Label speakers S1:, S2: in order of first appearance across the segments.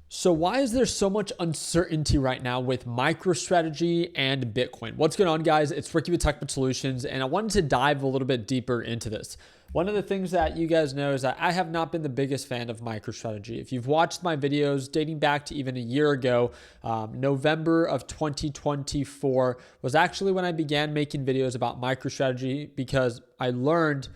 S1: So why is there so much uncertainty right now with MicroStrategy and Bitcoin? What's going on, guys? It's Ricky with Techbit Solutions, and I wanted to dive a little bit deeper into this. One of the things that you guys know is that I have not been the biggest fan of MicroStrategy. If you've watched my videos dating back to even a year ago, November of 2024 was actually when I began making videos about MicroStrategy because I learned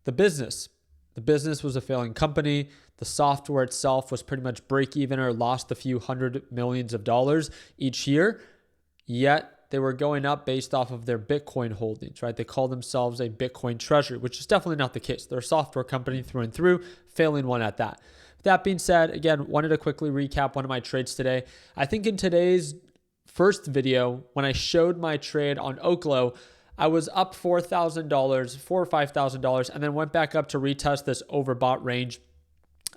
S1: the business. The business was a failing company. The software itself was pretty much break even or lost a few hundred millions of dollars each year. Yet they were going up based off of their Bitcoin holdings, right? They call themselves a Bitcoin treasury, which is definitely not the case. They're a software company through and through, failing one at that. That being said, again, wanted to quickly recap one of my trades today. I think in today's first video, when I showed my trade on Oklo, I was up $4,000, $4,000 or $5,000, and then went back up to retest this overbought range.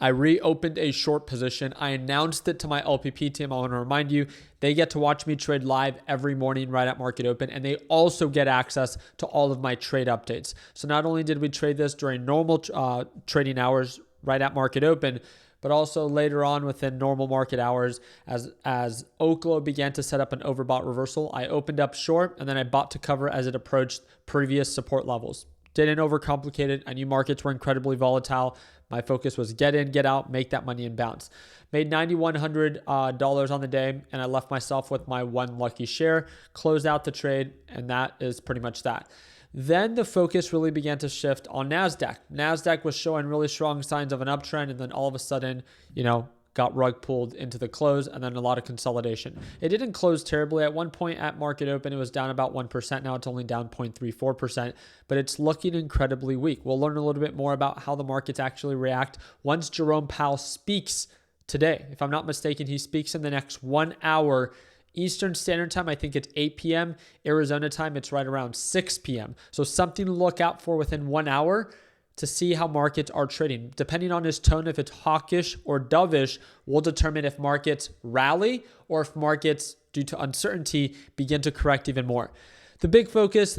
S1: I reopened a short position. I announced it to my LPP team. I want to remind you, they get to watch me trade live every morning right at market open, and they also get access to all of my trade updates. So not only did we trade this during normal trading hours right at market open, but also later on within normal market hours as Oklo began to set up an overbought reversal, I opened up short and then I bought to cover as it approached previous support levels. Didn't overcomplicate it. I knew markets were incredibly volatile. My focus was get in, get out, make that money and bounce. Made $9,100 on the day, and I left myself with my one lucky share, closed out the trade, and that is pretty much that. Then the focus really began to shift on NASDAQ. NASDAQ was showing really strong signs of an uptrend, and then all of a sudden, got rug pulled into the close and then a lot of consolidation. It didn't close terribly. At one point at market open, it was down about 1%. Now it's only down 0.34%, but it's looking incredibly weak. We'll learn a little bit more about how the markets actually react once Jerome Powell speaks today. If I'm not mistaken, he speaks in the next 1 hour Eastern Standard Time. I think it's 8 p.m. Arizona time, it's right around 6 p.m. So something to look out for within 1 hour to see how markets are trading. Depending on his tone, if it's hawkish or dovish, will determine if markets rally or if markets, due to uncertainty, begin to correct even more. The big focus,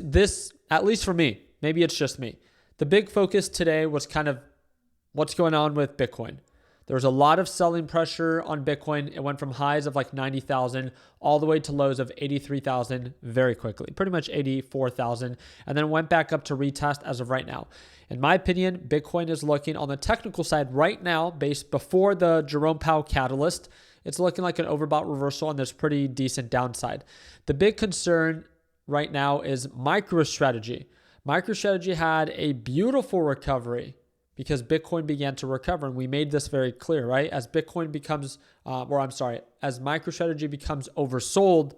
S1: at least for me, maybe it's just me, the big focus today was kind of what's going on with Bitcoin. There was a lot of selling pressure on Bitcoin. It went from highs of like 90,000 all the way to lows of 83,000 very quickly, pretty much 84,000, and then went back up to retest as of right now. In my opinion, Bitcoin is looking on the technical side right now, based before the Jerome Powell catalyst, it's looking like an overbought reversal and there's pretty decent downside. The big concern right now is MicroStrategy. MicroStrategy had a beautiful recovery because Bitcoin began to recover. And we made this very clear, right? As Bitcoin becomes, as MicroStrategy becomes oversold,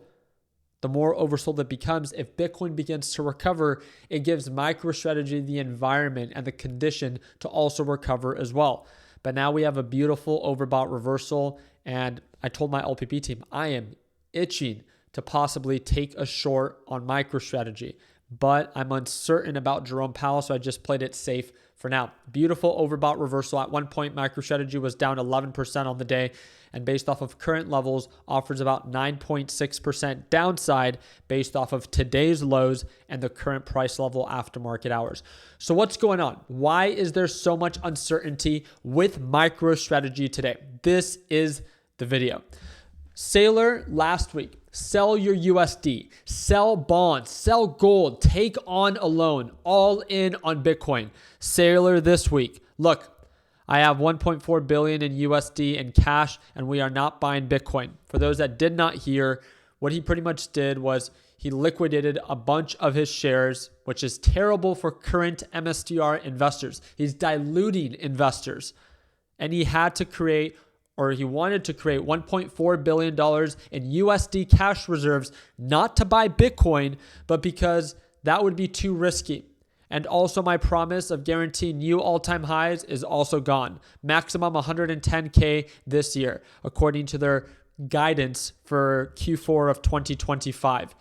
S1: the more oversold it becomes, if Bitcoin begins to recover, it gives MicroStrategy the environment and the condition to also recover as well. But now we have a beautiful overbought reversal. And I told my LPP team, I am itching to possibly take a short on MicroStrategy, but I'm uncertain about Jerome Powell, so I just played it safe for now. Beautiful overbought reversal. At one point, MicroStrategy was down 11% on the day, and based off of current levels, offers about 9.6% downside based off of today's lows and the current price level after market hours. So what's going on? Why is there so much uncertainty with MicroStrategy today? This is the video. Saylor last week, sell your USD, sell bonds, sell gold, take on a loan, all in on Bitcoin. Saylor this week, look, I have 1.4 billion in USD in cash and we are not buying Bitcoin. For those that did not hear, what he pretty much did was he liquidated a bunch of his shares, which is terrible for current MSTR investors. He's diluting investors, and he wanted to create $1.4 billion in USD cash reserves, not to buy Bitcoin, but because that would be too risky. And also my promise of guaranteeing new all-time highs is also gone. Maximum 110K this year, according to their guidance for Q4 of 2025.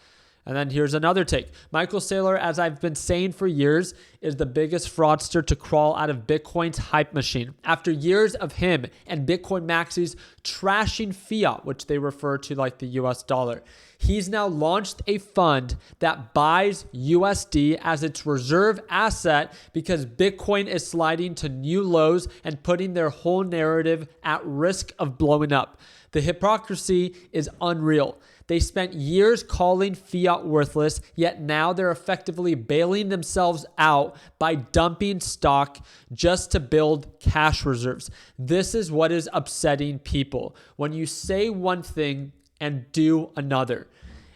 S1: And then here's another take. Michael Saylor, as I've been saying for years, is the biggest fraudster to crawl out of Bitcoin's hype machine. After years of him and Bitcoin maxis trashing fiat, which they refer to like the US dollar, he's now launched a fund that buys USD as its reserve asset because Bitcoin is sliding to new lows and putting their whole narrative at risk of blowing up. The hypocrisy is unreal. They spent years calling fiat worthless, yet now they're effectively bailing themselves out by dumping stock just to build cash reserves. This is what is upsetting people. When you say one thing and do another.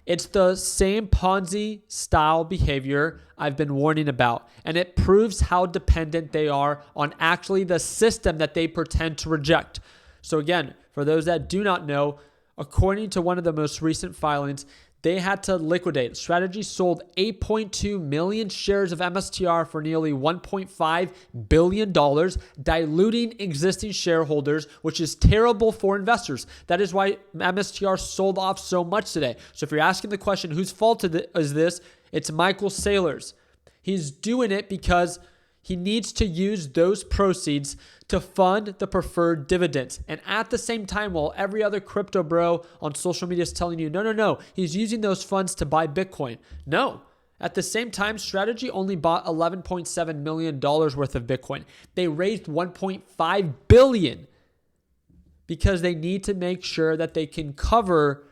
S1: It's the same Ponzi style behavior I've been warning about, and it proves how dependent they are on actually the system that they pretend to reject. So again, for those that do not know, according to one of the most recent filings, they had to liquidate. Strategy sold 8.2 million shares of MSTR for nearly $1.5 billion, diluting existing shareholders, which is terrible for investors. That is why MSTR sold off so much today. So if you're asking the question, whose fault is this? It's Michael Saylor's. He's doing it because he needs to use those proceeds to fund the preferred dividends. And at the same time, while every other crypto bro on social media is telling you, no, he's using those funds to buy Bitcoin. No. At the same time, Strategy only bought $11.7 million worth of Bitcoin. They raised $1.5 billion because they need to make sure that they can cover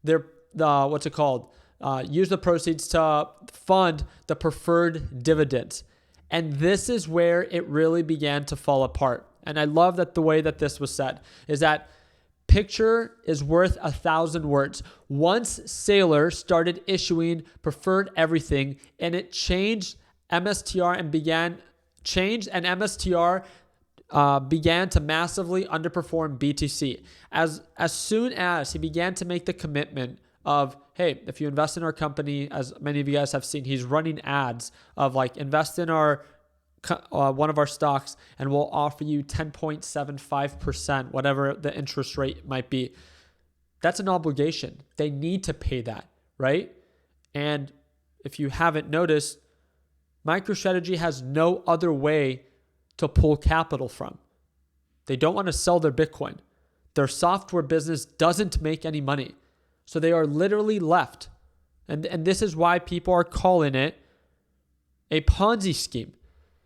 S1: their, use the proceeds to fund the preferred dividends. And this is where it really began to fall apart. And I love that the way that this was said is that picture is worth 1,000 words. Once Saylor started issuing preferred everything and it changed MSTR and began to massively underperform BTC. As soon as he began to make the commitment of, hey, if you invest in our company, as many of you guys have seen, he's running ads of like, invest in our one of our stocks and we'll offer you 10.75%, whatever the interest rate might be. That's an obligation. They need to pay that, right? And if you haven't noticed, MicroStrategy has no other way to pull capital from. They don't want to sell their Bitcoin. Their software business doesn't make any money. So they are literally left. And this is why people are calling it a Ponzi scheme,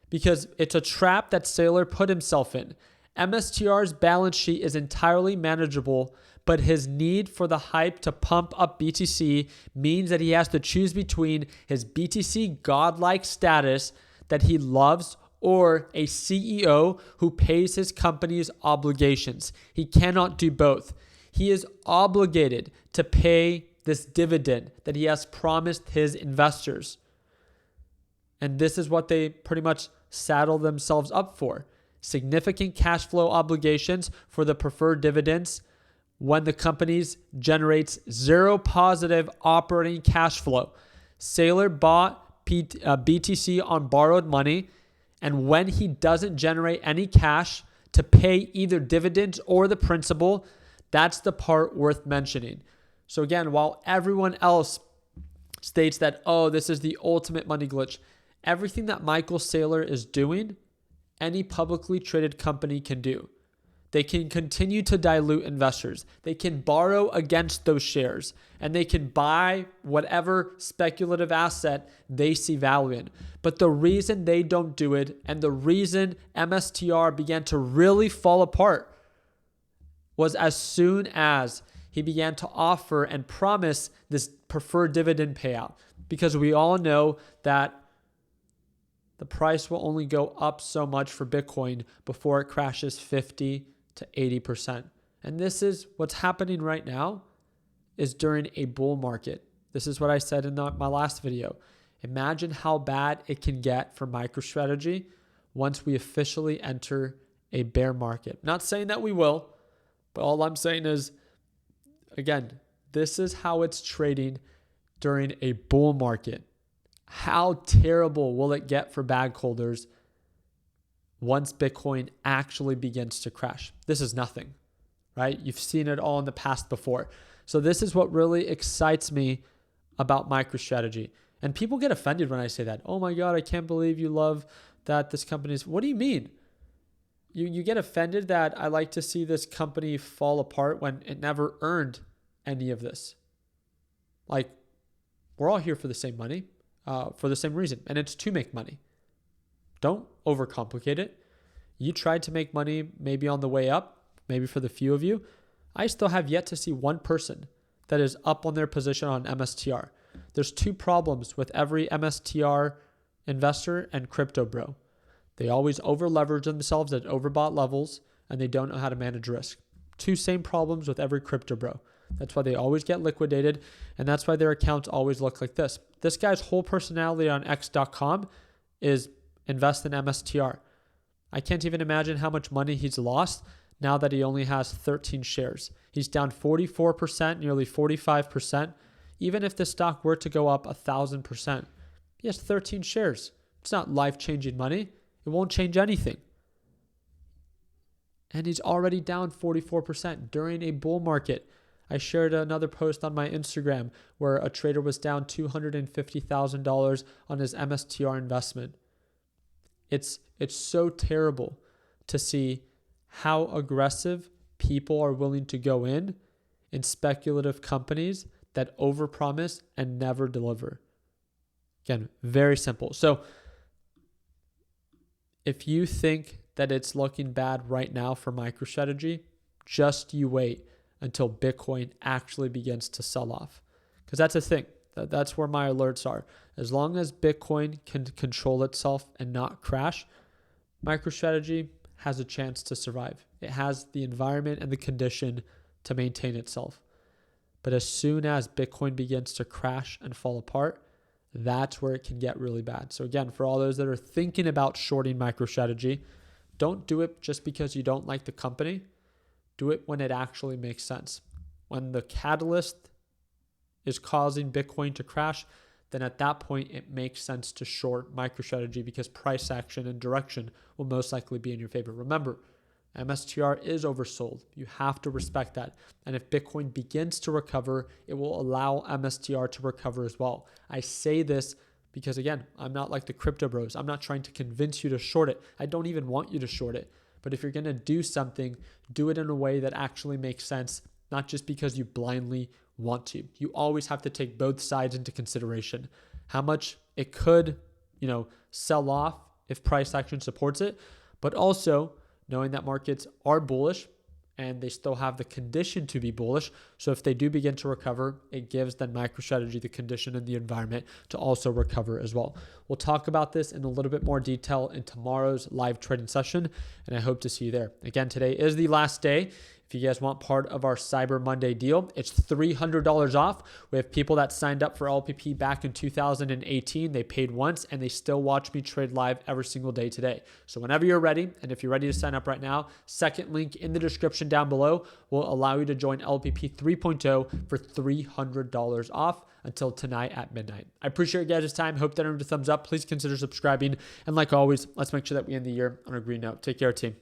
S1: because it's a trap that Saylor put himself in. MSTR's balance sheet is entirely manageable, but his need for the hype to pump up BTC means that he has to choose between his BTC godlike status that he loves or a CEO who pays his company's obligations. He cannot do both. He is obligated to pay this dividend that he has promised his investors. And this is what they pretty much saddle themselves up for. Significant cash flow obligations for the preferred dividends when the company generates zero positive operating cash flow. Saylor bought BTC on borrowed money, and when he doesn't generate any cash to pay either dividends or the principal, that's the part worth mentioning. So again, while everyone else states that, oh, this is the ultimate money glitch, everything that Michael Saylor is doing, any publicly traded company can do. They can continue to dilute investors. They can borrow against those shares, and they can buy whatever speculative asset they see value in. But the reason they don't do it, and the reason MSTR began to really fall apart, was as soon as he began to offer and promise this preferred dividend payout. Because we all know that the price will only go up so much for Bitcoin before it crashes 50 to 80%. And this is what's happening right now is during a bull market. This is what I said in my last video. Imagine how bad it can get for MicroStrategy once we officially enter a bear market. Not saying that we will, but all I'm saying is, again, this is how it's trading during a bull market. How terrible will it get for bag holders once Bitcoin actually begins to crash? This is nothing, right? You've seen it all in the past before. So this is what really excites me about MicroStrategy. And people get offended when I say that. Oh my God, I can't believe you love that this company is. What do you mean? You get offended that I like to see this company fall apart when it never earned any of this. Like, we're all here for the same money, for the same reason, and it's to make money. Don't overcomplicate it. You tried to make money maybe on the way up, maybe for the few of you. I still have yet to see one person that is up on their position on MSTR. There's two problems with every MSTR investor and crypto bro. They always over leverage themselves at overbought levels, and they don't know how to manage risk. Two same problems with every crypto bro. That's why they always get liquidated, and that's why their accounts always look like this. This guy's whole personality on X.com is invest in MSTR. I can't even imagine how much money he's lost now that he only has 13 shares. He's down 44%, nearly 45%. Even if the stock were to go up 1,000%, he has 13 shares. It's not life-changing money. It won't change anything. And he's already down 44% during a bull market. I shared another post on my Instagram where a trader was down $250,000 on his MSTR investment. It's so terrible to see how aggressive people are willing to go in speculative companies that overpromise and never deliver. Again, very simple. So if you think that it's looking bad right now for MicroStrategy, just you wait until Bitcoin actually begins to sell off. Because that's the thing. That's where my alerts are. As long as Bitcoin can control itself and not crash, MicroStrategy has a chance to survive. It has the environment and the condition to maintain itself. But as soon as Bitcoin begins to crash and fall apart, that's where it can get really bad. So again, for all those that are thinking about shorting MicroStrategy, don't do it just because you don't like the company. Do it when it actually makes sense. When the catalyst is causing Bitcoin to crash, then at that point, it makes sense to short MicroStrategy because price action and direction will most likely be in your favor. Remember, MSTR is oversold. You have to respect that. And if Bitcoin begins to recover, it will allow MSTR to recover as well. I say this because, again, I'm not like the crypto bros. I'm not trying to convince you to short it. I don't even want you to short it. But if you're going to do something, do it in a way that actually makes sense, not just because you blindly want to. You always have to take both sides into consideration. How much it could, sell off if price action supports it, but also knowing that markets are bullish and they still have the condition to be bullish. So if they do begin to recover, it gives then MicroStrategy the condition and the environment to also recover as well. We'll talk about this in a little bit more detail in tomorrow's live trading session, and I hope to see you there. Again, today is the last day. If you guys want part of our Cyber Monday deal, it's $300 off. We have people that signed up for LPP back in 2018. They paid once and they still watch me trade live every single day today. So whenever you're ready, and if you're ready to sign up right now, second link in the description down below will allow you to join LPP 3.0 for $300 off until tonight at midnight. I appreciate you guys' time. Hope that earned a thumbs up. Please consider subscribing. And like always, let's make sure that we end the year on a green note. Take care, team.